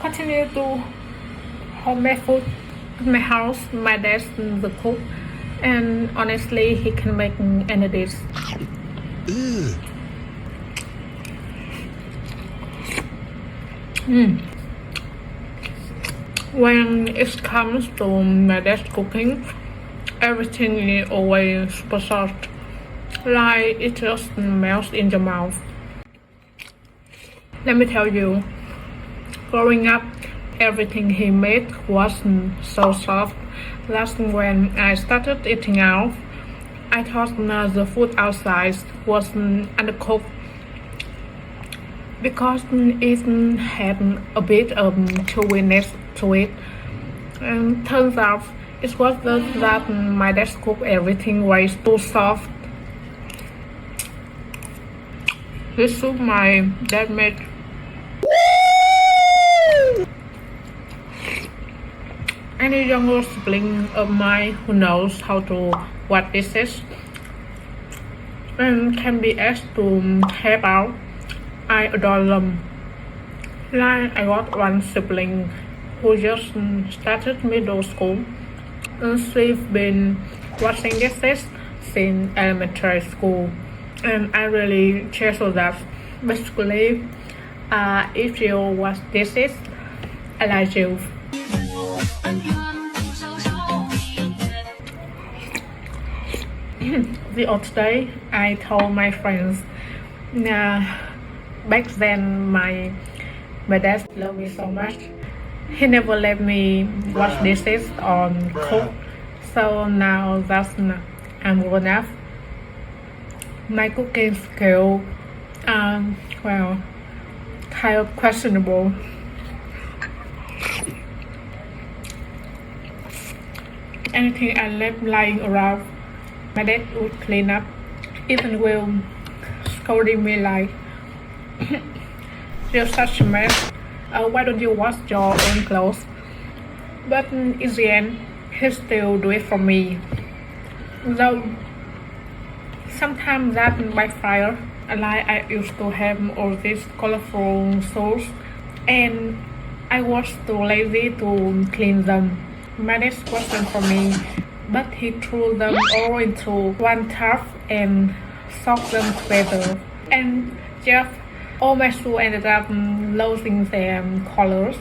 continue to homemade food in my house. My dad's the cook, and honestly, he can make any dish. When it comes to my dad's cooking, everything is always super soft, like it just melts in your mouth. Let me tell you, growing up, everything he made was so soft. That's when I started eating out. I thought the food outside was undercooked because it had a bit of chewiness to it. And turns out it was just that my dad cooked everything was too soft. This soup my dad made. Any younger sibling of mine who knows how to what this is and can be asked to help out, I adore them. Like I got one sibling who just started middle school and she's been washing dishes since elementary school, and I really treasure that. Basically, if you wash dishes, I like you. The other day, I told my friends, back then my dad loved me so much. He never let me wash dishes or cook. So now that I'm grown up, my cooking skill, well, kind of questionable. Anything I left lying around, my dad would clean up, even will scolding me like, "You're such a mess. Why don't you wash your own clothes?" But in the end, he still do it for me. Though sometimes that backfire. Like I used to have all these colorful shoes, and I was too lazy to clean them. My dad wasn't for me, but he threw them all into one tub and soaked them together. And just all my shoes ended up losing their colors.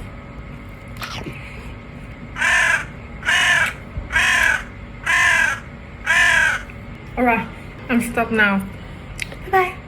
Alright, I'm stopped now. Bye bye.